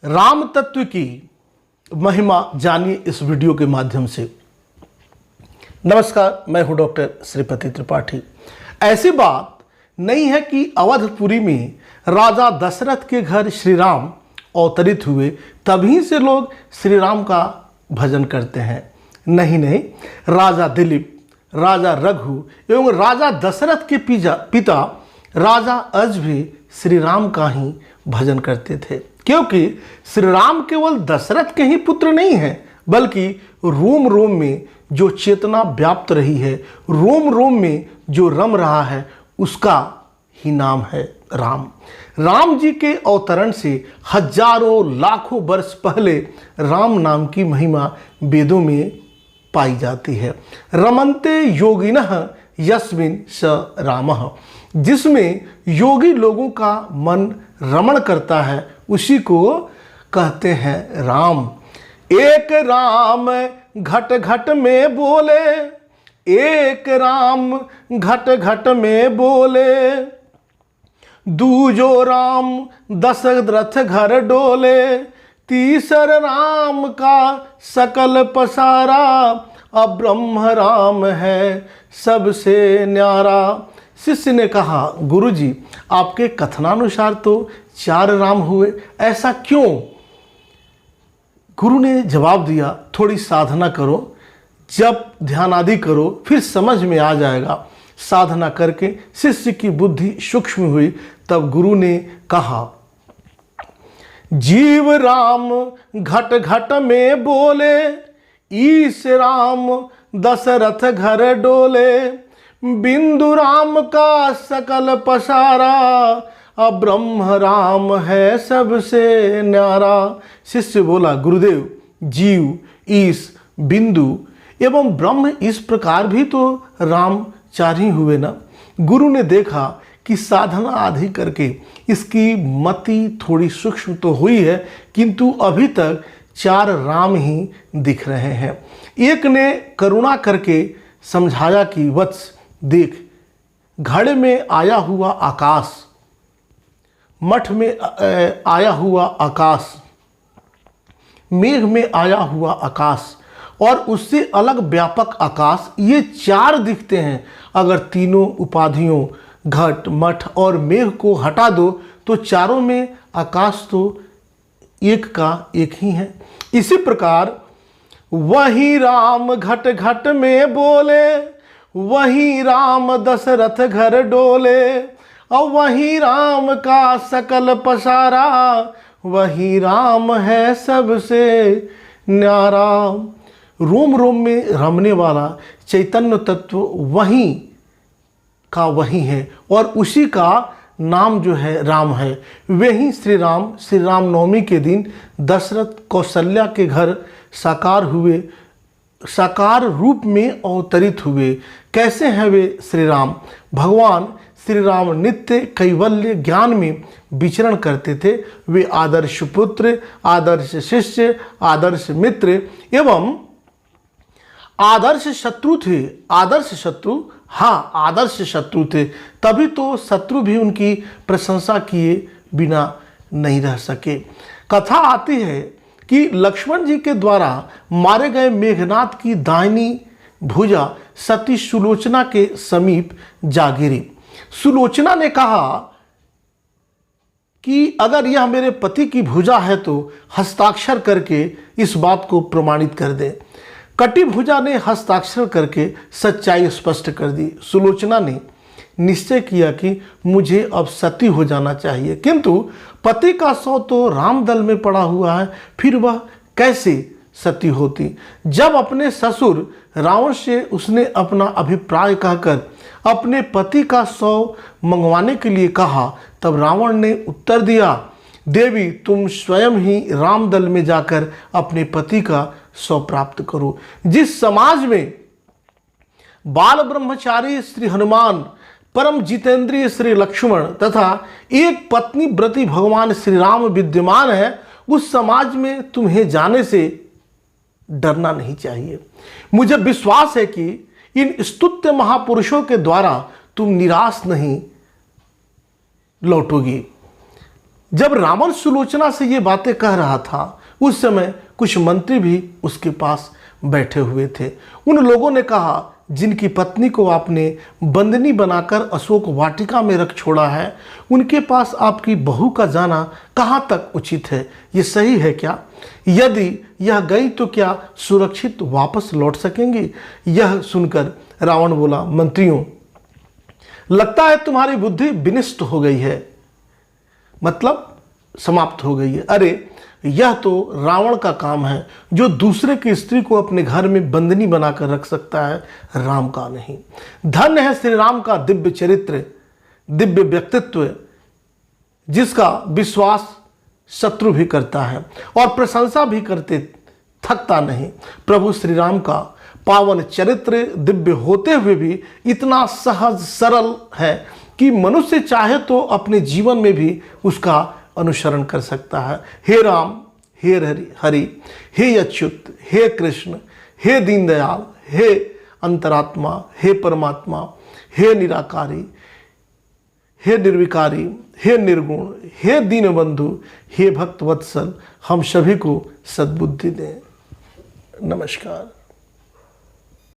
राम तत्व की महिमा जानिए इस वीडियो के माध्यम से। नमस्कार, मैं हूं डॉक्टर श्रीपति त्रिपाठी। ऐसी बात नहीं है कि अवधपुरी में राजा दशरथ के घर श्री राम अवतरित हुए तभी से लोग श्री राम का भजन करते हैं। नहीं, राजा दिलीप, राजा रघु एवं राजा दशरथ के पिता राजा अज भी श्री राम का ही भजन करते थे, क्योंकि श्री राम केवल दशरथ के ही पुत्र नहीं हैं, बल्कि रोम रोम में जो चेतना व्याप्त रही है, रोम रोम में जो रम रहा है, उसका ही नाम है राम। राम जी के अवतरण से हजारों लाखों वर्ष पहले राम नाम की महिमा वेदों में पाई जाती है। रमन्ते योगिनः यस्मिन् स रामः, जिसमें योगी लोगों का मन रमण करता है, उसी को कहते हैं राम। एक राम घट घट में बोले, एक राम घट घट में बोले, दूजो राम दशरथ घर डोले, तीसर राम का सकल पसारा, अब ब्रह्म राम है सबसे न्यारा। शिष्य ने कहा, गुरुजी आपके कथनानुसार तो 4 राम हुए, ऐसा क्यों? गुरु ने जवाब दिया, थोड़ी साधना करो, जब ध्यान आदि करो फिर समझ में आ जाएगा। साधना करके शिष्य की बुद्धि सूक्ष्म हुई, तब गुरु ने कहा, जीव राम घट घट में बोले, ईश राम दशरथ घर डोले, बिंदु राम का सकल पसारा, अब ब्रह्म राम है सबसे न्यारा। शिष्य बोला, गुरुदेव जीव, ईश, बिंदु एवं ब्रह्म इस प्रकार भी तो राम 4 ही हुए ना। गुरु ने देखा कि साधना आदि करके इसकी मति थोड़ी सूक्ष्म तो हुई है, किंतु अभी तक 4 राम ही दिख रहे हैं। एक ने करुणा करके समझाया कि वत्स देख, घड़े में आया हुआ आकाश, मठ में आया हुआ आकाश, मेघ में आया हुआ आकाश और उससे अलग व्यापक आकाश, ये 4 दिखते हैं। अगर तीनों उपाधियों घट, मठ और मेघ को हटा दो तो चारों में आकाश तो एक का एक ही है। इसी प्रकार वही राम घट घट में बोले, वही राम दशरथ घर डोले, और वही राम का सकल पसारा, वही राम है सबसे न्यारा। रोम रोम में रमने वाला चैतन्य तत्व वही का वही है और उसी का नाम जो है राम है। वही श्री राम नवमी के दिन दशरथ कौशल्या के घर साकार हुए, साकार रूप में अवतरित हुए। कैसे हैं वे श्री राम? भगवान श्री राम नित्य कैवल्य ज्ञान में विचरण करते थे। वे आदर्श पुत्र, आदर्श शिष्य, आदर्श मित्र एवं आदर्श शत्रु थे। आदर्श शत्रु, हाँ आदर्श शत्रु थे, तभी तो शत्रु भी उनकी प्रशंसा किए बिना नहीं रह सके। कथा आती है कि लक्ष्मण जी के द्वारा मारे गए मेघनाथ की दाहिनी भुजा सती सुलोचना के समीप जा गिरी। सुलोचना ने कहा कि अगर यह मेरे पति की भुजा है तो हस्ताक्षर करके इस बात को प्रमाणित कर दे। कटी भुजा ने हस्ताक्षर करके सच्चाई स्पष्ट कर दी। सुलोचना ने निश्चय किया कि मुझे अब सती हो जाना चाहिए, किंतु पति का शव तो रामदल में पड़ा हुआ है, फिर वह कैसे सती होती? जब अपने ससुर रावण से उसने अपना अभिप्राय कहकर अपने पति का शव मंगवाने के लिए कहा, तब रावण ने उत्तर दिया, देवी तुम स्वयं ही रामदल में जाकर अपने पति का शव प्राप्त करो। जिस समाज में बाल ब्रह्मचारी श्री हनुमान, परम जितेंद्रिय श्री लक्ष्मण तथा एक पत्नी व्रती भगवान श्री राम विद्यमान है, उस समाज में तुम्हें जाने से डरना नहीं चाहिए। मुझे विश्वास है कि इन स्तुत्य महापुरुषों के द्वारा तुम निराश नहीं लौटोगी। जब रावण सुलोचना से ये बातें कह रहा था उस समय कुछ मंत्री भी उसके पास बैठे हुए थे। उन लोगों ने कहा, जिनकी पत्नी को आपने बंदनी बनाकर अशोक वाटिका में रख छोड़ा है, उनके पास आपकी बहू का जाना कहाँ तक उचित है? ये सही है क्या? यदि यह गई तो क्या सुरक्षित वापस लौट सकेंगी? यह सुनकर रावण बोला, मंत्रियों, लगता है तुम्हारी बुद्धि विनिष्ट हो गई है, मतलब समाप्त हो गई है। अरे यह तो रावण का काम है जो दूसरे की स्त्री को अपने घर में बंदनी बनाकर रख सकता है, राम का नहीं। धन्य है श्री राम का दिव्य चरित्र, दिव्य व्यक्तित्व, जिसका विश्वास शत्रु भी करता है और प्रशंसा भी करते थकता नहीं। प्रभु श्री राम का पावन चरित्र दिव्य होते हुए भी इतना सहज सरल है कि मनुष्य चाहे तो अपने जीवन में भी उसका अनुसरण कर सकता है। हे राम, हे हरि, हे अच्युत, हे कृष्ण, हे दीनदयाल, हे अंतरात्मा, हे परमात्मा, हे निराकारी, हे निर्विकारी, हे निर्गुण, हे दीनबंधु, हे भक्त वत्सल, हम सभी को सद्बुद्धि दें। नमस्कार।